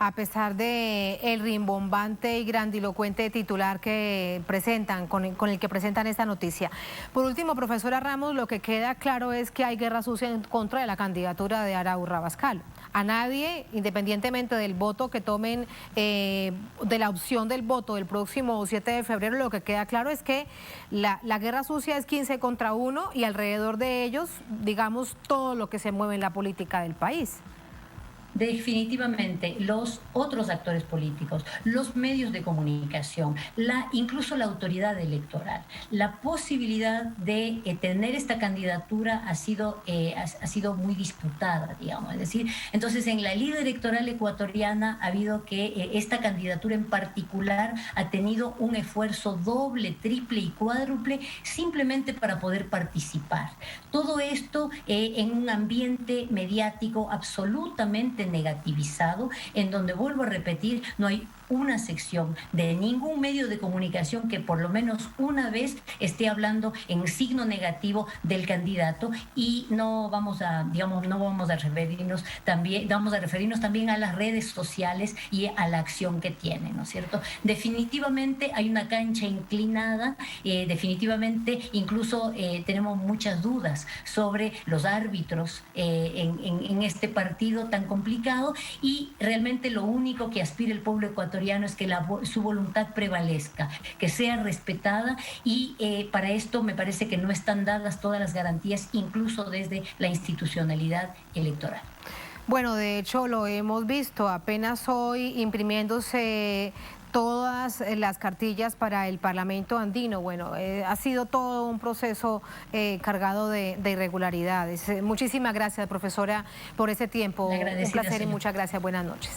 A pesar de el rimbombante y grandilocuente titular que presentan, con el que presentan esta noticia. Por último, profesora Ramos, lo que queda claro es que hay guerra sucia en contra de la candidatura de Arauz Rabascal. A nadie, independientemente del voto que tomen, de la opción del voto del próximo 7 de febrero, lo que queda claro es que la guerra sucia es 15 contra 1 y alrededor de ellos, digamos, todo lo que se mueve en la política del país. Definitivamente, los otros actores políticos, los medios de comunicación, incluso la autoridad electoral, la posibilidad de tener esta candidatura ha sido muy disputada, digamos. Es decir, entonces en la ley electoral ecuatoriana ha habido que esta candidatura en particular ha tenido un esfuerzo doble, triple y cuádruple simplemente para poder participar. Todo esto en un ambiente mediático absolutamente negativizado, en donde, vuelvo a repetir, no hay una sección de ningún medio de comunicación que por lo menos una vez esté hablando en signo negativo del candidato, y no vamos a referirnos también a las redes sociales y a la acción que tienen, ¿no es cierto? Definitivamente hay una cancha inclinada, definitivamente incluso tenemos muchas dudas sobre los árbitros en este partido tan complicado, y realmente lo único que aspira el pueblo ecuatoriano es que su voluntad prevalezca, que sea respetada, y para esto me parece que no están dadas todas las garantías, incluso desde la institucionalidad electoral. Bueno, de hecho lo hemos visto apenas hoy imprimiéndose todas las cartillas para el Parlamento andino. Bueno, ha sido todo un proceso cargado de irregularidades. Muchísimas gracias, profesora, por ese tiempo. Un placer y muchas gracias. Buenas noches.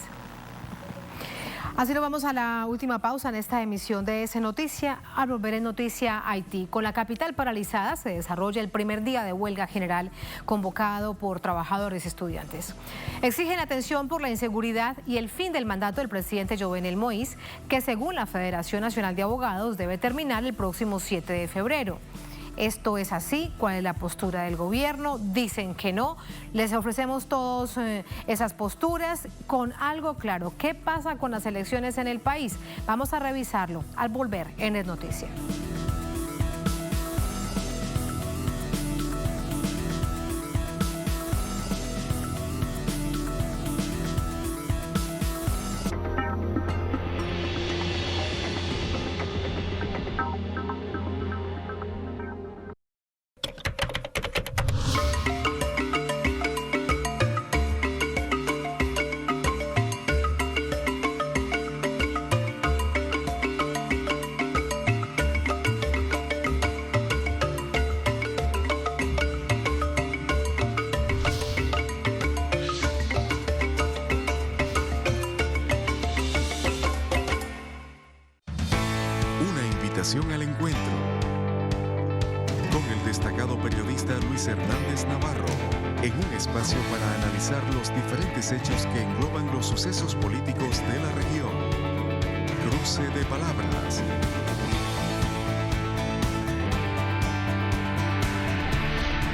Así nos vamos a la última pausa en esta emisión de S Noticia. Al volver en Noticia Haití, con la capital paralizada, se desarrolla el primer día de huelga general convocado por trabajadores y estudiantes. Exigen atención por la inseguridad y el fin del mandato del presidente Jovenel Moïse, que según la Federación Nacional de Abogados debe terminar el próximo 7 de febrero. Esto es así. ¿Cuál es la postura del gobierno? Dicen que no. Les ofrecemos todas esas posturas con algo claro. ¿Qué pasa con las elecciones en el país? Vamos a revisarlo al volver en Es Noticia. Al encuentro con el destacado periodista Luis Hernández Navarro, en un espacio para analizar los diferentes hechos que engloban los sucesos políticos de la región. Cruce de palabras.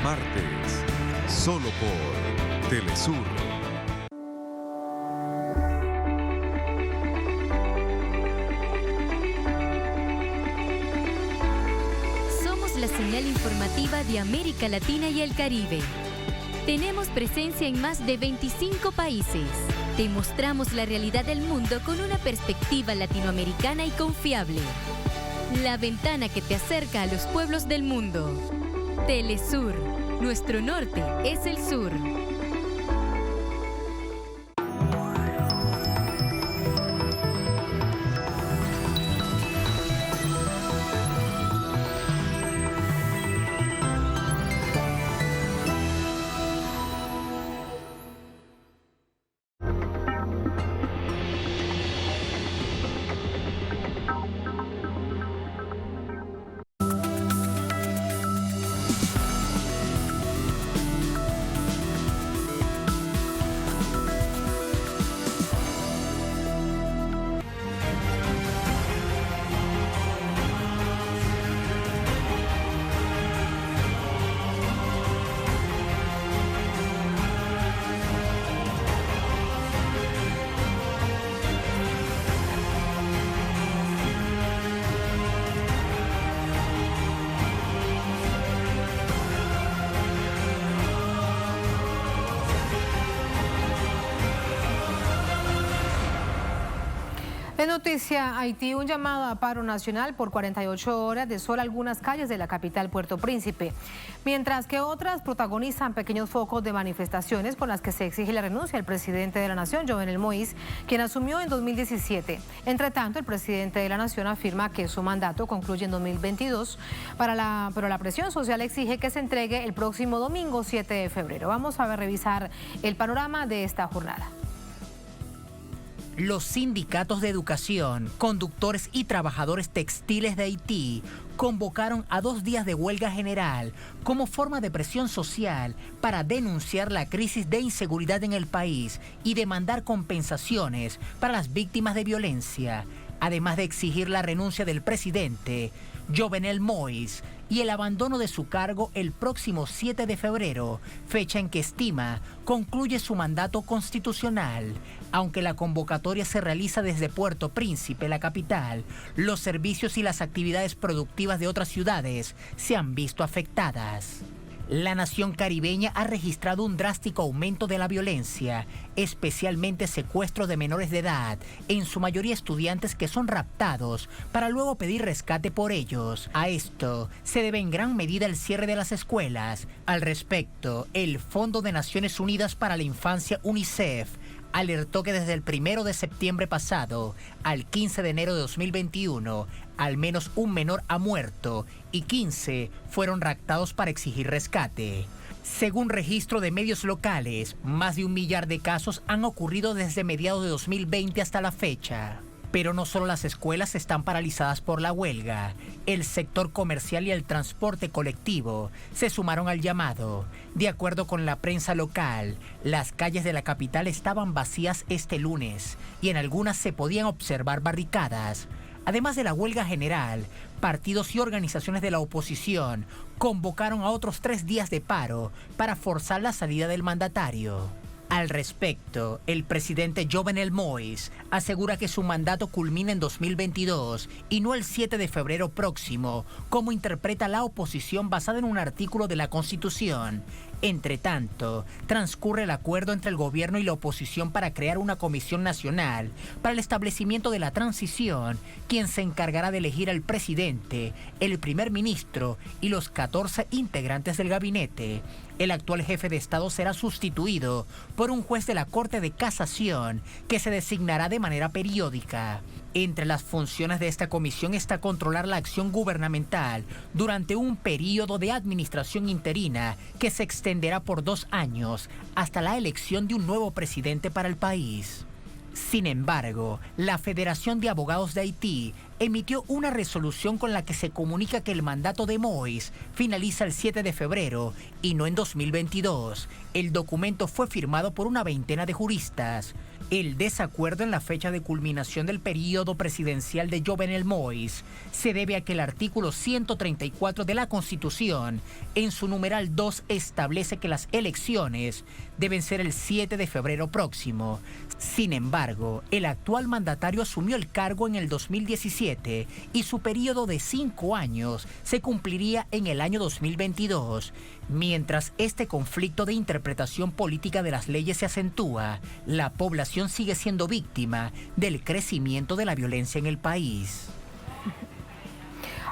Martes, solo por Telesur. La señal informativa de América Latina y el Caribe. Tenemos presencia en más de 25 países. Te mostramos la realidad del mundo con una perspectiva latinoamericana y confiable. La ventana que te acerca a los pueblos del mundo. Telesur, nuestro norte es el sur. En noticia Haití, un llamado a paro nacional por 48 horas de sol algunas calles de la capital Puerto Príncipe, mientras que otras protagonizan pequeños focos de manifestaciones con las que se exige la renuncia del presidente de la nación, Jovenel Moïse, quien asumió en 2017. Entre tanto, el presidente de la nación afirma que su mandato concluye en 2022, pero la presión social exige que se entregue el próximo domingo 7 de febrero. Vamos a revisar el panorama de esta jornada. Los sindicatos de educación, conductores y trabajadores textiles de Haití convocaron a 2 días de huelga general como forma de presión social para denunciar la crisis de inseguridad en el país y demandar compensaciones para las víctimas de violencia, además de exigir la renuncia del presidente Jovenel Moïse y el abandono de su cargo el próximo 7 de febrero, fecha en que estima concluye su mandato constitucional. Aunque la convocatoria se realiza desde Puerto Príncipe, la capital, los servicios y las actividades productivas de otras ciudades se han visto afectadas. La nación caribeña ha registrado un drástico aumento de la violencia, especialmente secuestros de menores de edad, en su mayoría estudiantes que son raptados para luego pedir rescate por ellos. A esto se debe en gran medida el cierre de las escuelas. Al respecto, el Fondo de Naciones Unidas para la Infancia, UNICEF, alertó que desde el 1 de septiembre pasado al 15 de enero de 2021, al menos un menor ha muerto y 15 fueron raptados para exigir rescate. Según registro de medios locales, más de 1 millar de casos han ocurrido desde mediados de 2020 hasta la fecha. Pero no solo las escuelas están paralizadas por la huelga. El sector comercial y el transporte colectivo se sumaron al llamado. De acuerdo con la prensa local, las calles de la capital estaban vacías este lunes y en algunas se podían observar barricadas. Además de la huelga general, partidos y organizaciones de la oposición convocaron a otros 3 días de paro para forzar la salida del mandatario. Al respecto, el presidente Jovenel Moïse asegura que su mandato culmina en 2022 y no el 7 de febrero próximo, como interpreta la oposición basada en un artículo de la Constitución. Entre tanto, transcurre el acuerdo entre el gobierno y la oposición para crear una comisión nacional para el establecimiento de la transición, quien se encargará de elegir al presidente, el primer ministro y los 14 integrantes del gabinete. El actual jefe de Estado será sustituido por un juez de la Corte de Casación que se designará de manera periódica. Entre las funciones de esta comisión está controlar la acción gubernamental durante un periodo de administración interina que se extenderá por 2 años hasta la elección de un nuevo presidente para el país. Sin embargo, la Federación de Abogados de Haití emitió una resolución con la que se comunica que el mandato de Moïse finaliza el 7 de febrero y no en 2022. El documento fue firmado por una veintena de juristas. El desacuerdo en la fecha de culminación del periodo presidencial de Jovenel Moïse se debe a que el artículo 134 de la Constitución, en su numeral 2, establece que las elecciones deben ser el 7 de febrero próximo. Sin embargo, el actual mandatario asumió el cargo en el 2017 y su periodo de 5 años se cumpliría en el año 2022. Mientras este conflicto de interpretación política de las leyes se acentúa, la población sigue siendo víctima del crecimiento de la violencia en el país.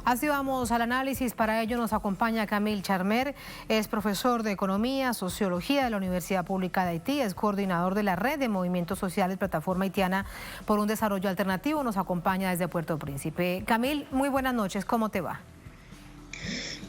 Así vamos al análisis. Para ello nos acompaña Camille Charmer, es profesor de Economía, Sociología de la Universidad Pública de Haití, es coordinador de la Red de Movimientos Sociales Plataforma Haitiana por un Desarrollo Alternativo, nos acompaña desde Puerto Príncipe. Camille, muy buenas noches, ¿cómo te va?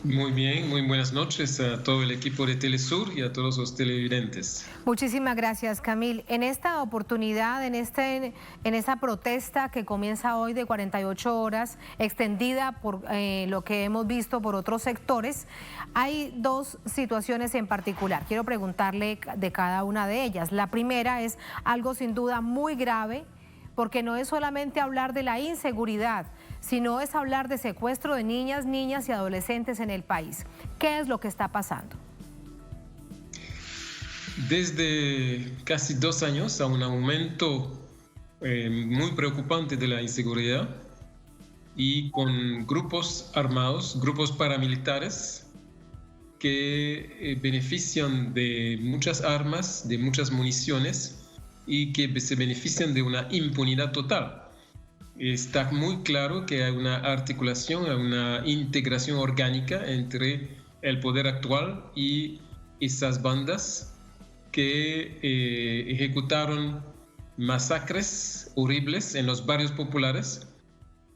Muy bien, muy buenas noches a todo el equipo de Telesur y a todos los televidentes. Muchísimas gracias, Camille. En esta oportunidad, en esta protesta que comienza hoy de 48 horas, extendida por lo que hemos visto por otros sectores, hay 2 situaciones en particular. Quiero preguntarle de cada una de ellas. La primera es algo sin duda muy grave, porque no es solamente hablar de la inseguridad, sino es hablar de secuestro de niñas y adolescentes en el país. ¿Qué es lo que está pasando? Desde casi 2 años a un aumento muy preocupante de la inseguridad y con grupos armados, grupos paramilitares que benefician de muchas armas, de muchas municiones y que se benefician de una impunidad total. está muy claro que hay una articulación, hay una integración orgánica entre el poder actual y esas bandas que ejecutaron masacres horribles en los barrios populares,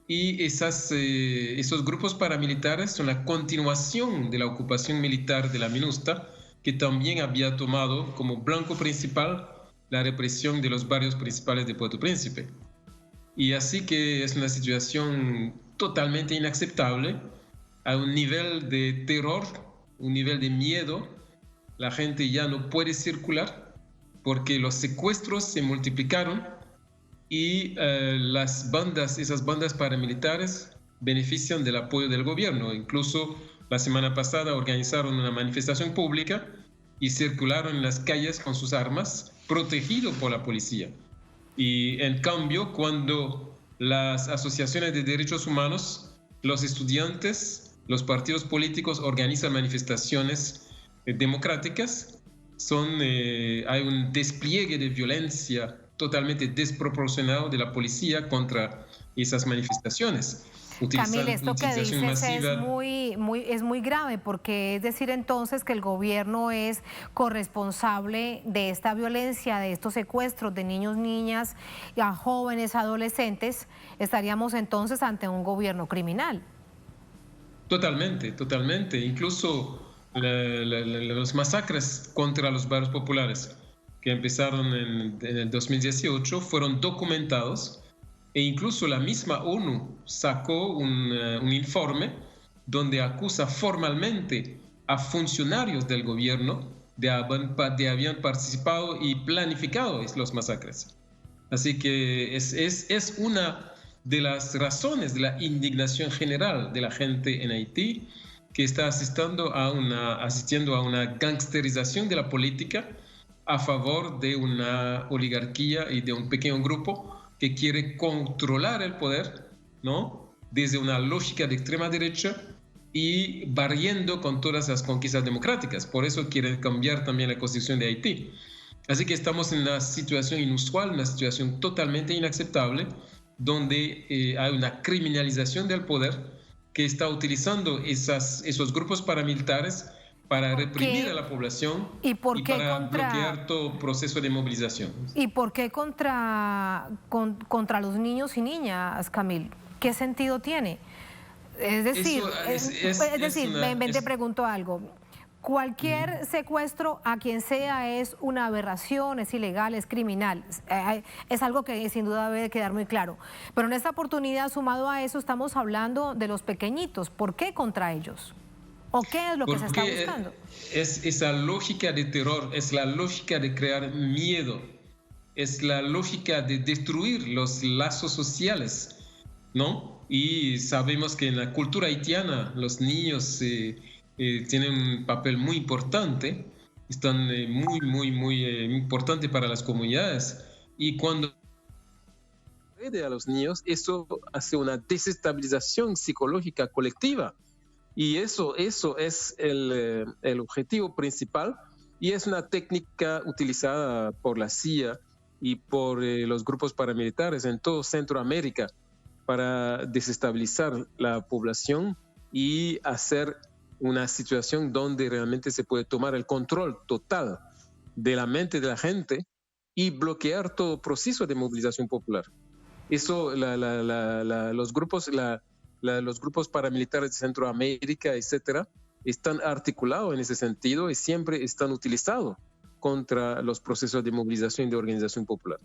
y esos grupos paramilitares son la continuación de la ocupación militar de la MINUSTA, que también había tomado como blanco principal la represión de los barrios principales de Puerto Príncipe. Y así que es una situación totalmente inaceptable, a un nivel de terror, un nivel de miedo. La gente ya no puede circular porque los secuestros se multiplicaron y esas bandas paramilitares benefician del apoyo del gobierno. Incluso la semana pasada organizaron una manifestación pública y circularon en las calles con sus armas, protegidos por la policía. Y en cambio, cuando las asociaciones de derechos humanos, los estudiantes, los partidos políticos organizan manifestaciones democráticas, hay un despliegue de violencia totalmente desproporcionado de la policía contra esas manifestaciones. Camille, esto que dices es muy grave, porque es decir entonces que el gobierno es corresponsable de esta violencia, de estos secuestros de niños, niñas, a jóvenes, adolescentes. Estaríamos entonces ante un gobierno criminal. Totalmente, totalmente. Incluso los masacres contra los barrios populares que empezaron en el 2018 fueron documentados, e incluso la misma ONU sacó un informe donde acusa formalmente a funcionarios del gobierno de haber participado y planificado los masacres. Así que es una de las razones de la indignación general de la gente en Haití, que está asistiendo a una gangsterización de la política a favor de una oligarquía y de un pequeño grupo que quiere controlar el poder, ¿no?, desde una lógica de extrema derecha y barriendo con todas las conquistas democráticas. Por eso quieren cambiar también la constitución de Haití. Así que estamos en una situación inusual, una situación totalmente inaceptable, donde hay una criminalización del poder que está utilizando esos grupos paramilitares para reprimir a la población y para bloquear todo proceso de movilización. ¿Y por qué contra los niños y niñas, Camille? ¿Qué sentido tiene? Es decir, te pregunto algo. Cualquier secuestro a quien sea es una aberración, es ilegal, es criminal. Es algo que sin duda debe quedar muy claro. Pero en esta oportunidad, sumado a eso, estamos hablando de los pequeñitos. ¿Por qué contra ellos? ¿O qué es lo que se está buscando? Es esa lógica de terror, es la lógica de crear miedo, es la lógica de destruir los lazos sociales, ¿no? Y sabemos que en la cultura haitiana los niños tienen un papel muy importante, están muy importante para las comunidades, y cuando a los niños, eso hace una desestabilización psicológica colectiva. Y eso es el objetivo principal, y es una técnica utilizada por la CIA y por los grupos paramilitares en todo Centroamérica para desestabilizar la población y hacer una situación donde realmente se puede tomar el control total de la mente de la gente y bloquear todo proceso de movilización popular. Eso, los grupos paramilitares de Centroamérica, etcétera, están articulados en ese sentido y siempre están utilizados contra los procesos de movilización y de organización popular.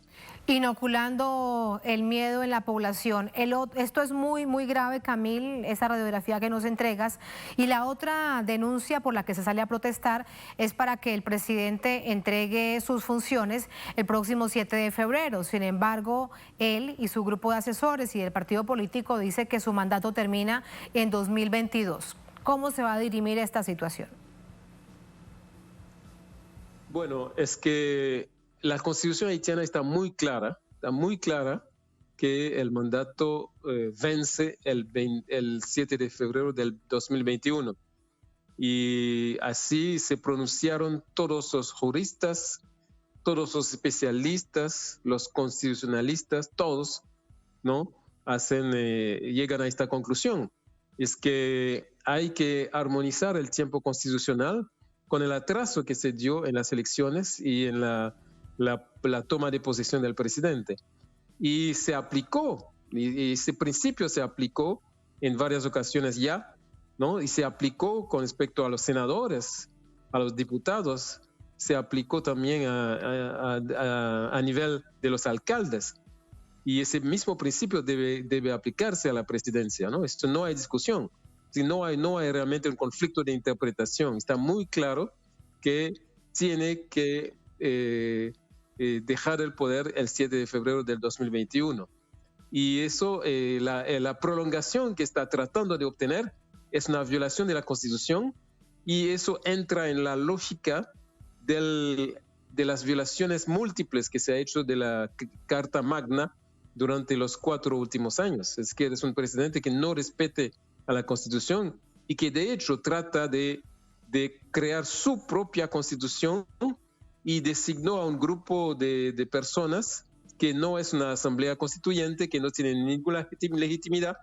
Inoculando el miedo en la población. Esto es muy grave, Camille, esa radiografía que nos entregas. Y la otra denuncia por la que se sale a protestar es para que el presidente entregue sus funciones el próximo 7 de febrero. Sin embargo, él y su grupo de asesores y el partido político dice que su mandato termina en 2022. ¿Cómo se va a dirimir esta situación? Bueno, es que la Constitución haitiana está muy clara que el mandato vence el 7 de febrero del 2021. Y así se pronunciaron todos los juristas, todos los especialistas, los constitucionalistas, todos, ¿no? llegan a esta conclusión. Es que hay que armonizar el tiempo constitucional con el atraso que se dio en las elecciones y en la toma de posesión del presidente. Y se aplicó, y ese principio se aplicó en varias ocasiones ya, ¿no? Y se aplicó con respecto a los senadores, a los diputados, se aplicó también a nivel de los alcaldes. Y ese mismo principio debe aplicarse a la presidencia, ¿no? Esto no hay discusión. Si no hay realmente un conflicto de interpretación. Está muy claro que tiene que dejar el poder el 7 de febrero del 2021. Y eso, la prolongación que está tratando de obtener es una violación de la Constitución, y eso entra en la lógica de las violaciones múltiples que se ha hecho de la Carta Magna durante los 4 últimos años. Es que es un presidente que no respete a la Constitución y que de hecho trata de crear su propia Constitución y designó a un grupo de personas que no es una asamblea constituyente, que no tiene ninguna legitimidad,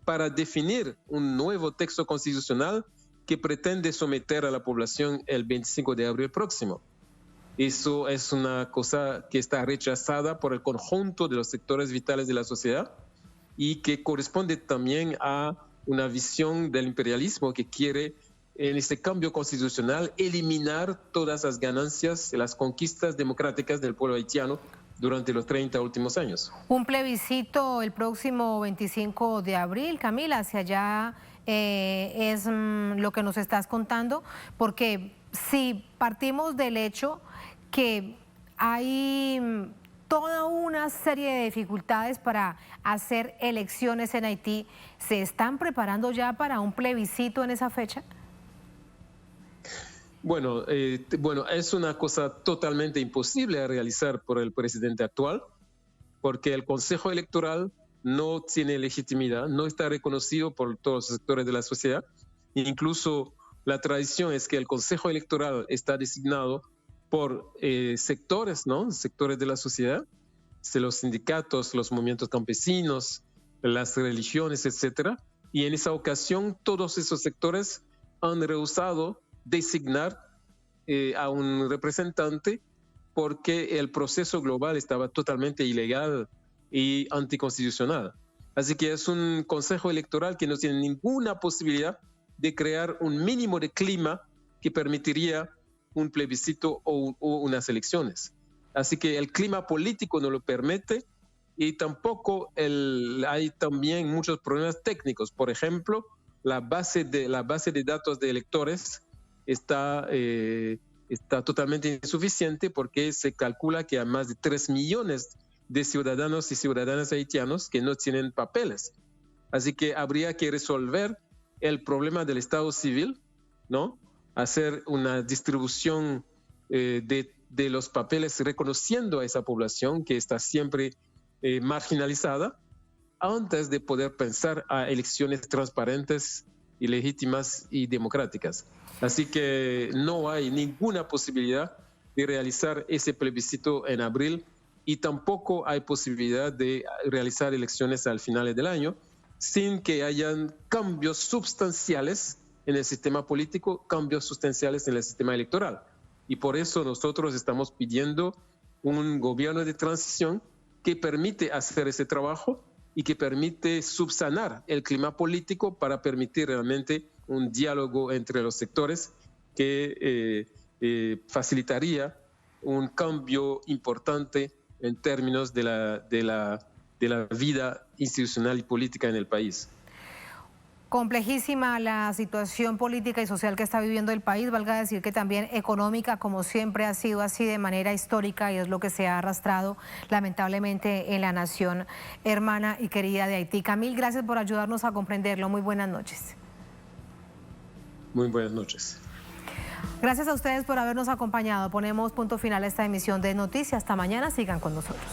para definir un nuevo texto constitucional que pretende someter a la población el 25 de abril próximo. Eso es una cosa que está rechazada por el conjunto de los sectores vitales de la sociedad y que corresponde también a una visión del imperialismo que quiere, en este cambio constitucional, eliminar todas las ganancias, las conquistas democráticas del pueblo haitiano durante los 30 últimos años. Un plebiscito el próximo 25 de abril, Camila, hacia allá es lo que nos estás contando, porque si partimos del hecho que hay toda una serie de dificultades para hacer elecciones en Haití, ¿se están preparando ya para un plebiscito en esa fecha? Bueno, es una cosa totalmente imposible a realizar por el presidente actual, porque el Consejo Electoral no tiene legitimidad, no está reconocido por todos los sectores de la sociedad. Incluso la tradición es que el Consejo Electoral está designado por sectores, ¿no? Sectores de la sociedad, los sindicatos, los movimientos campesinos, las religiones, etcétera. Y en esa ocasión todos esos sectores han rehusado designar a un representante porque el proceso global estaba totalmente ilegal y anticonstitucional. Así que es un consejo electoral que no tiene ninguna posibilidad de crear un mínimo de clima que permitiría un plebiscito o unas elecciones. Así que el clima político no lo permite, y tampoco hay también muchos problemas técnicos. Por ejemplo, la base de datos de electores está totalmente insuficiente, porque se calcula que hay más de 3 millones de ciudadanos y ciudadanas haitianos que no tienen papeles. Así que habría que resolver el problema del Estado civil, ¿no? Hacer una distribución de los papeles reconociendo a esa población que está siempre marginalizada, antes de poder pensar a elecciones transparentes y legítimas y democráticas. Así que no hay ninguna posibilidad de realizar ese plebiscito en abril, y tampoco hay posibilidad de realizar elecciones al final del año sin que hayan cambios sustanciales en el sistema político, cambios sustanciales en el sistema electoral. Y por eso nosotros estamos pidiendo un gobierno de transición que permite hacer ese trabajo y que permite subsanar el clima político para permitir realmente un diálogo entre los sectores que facilitaría un cambio importante en términos de la vida institucional y política en el país. Complejísima la situación política y social que está viviendo el país, valga decir que también económica, como siempre ha sido así de manera histórica, y es lo que se ha arrastrado lamentablemente en la nación hermana y querida de Haití. Camil, gracias por ayudarnos a comprenderlo. Muy buenas noches. Muy buenas noches. Gracias a ustedes por habernos acompañado. Ponemos punto final a esta emisión de Noticias. Hasta mañana, sigan con nosotros.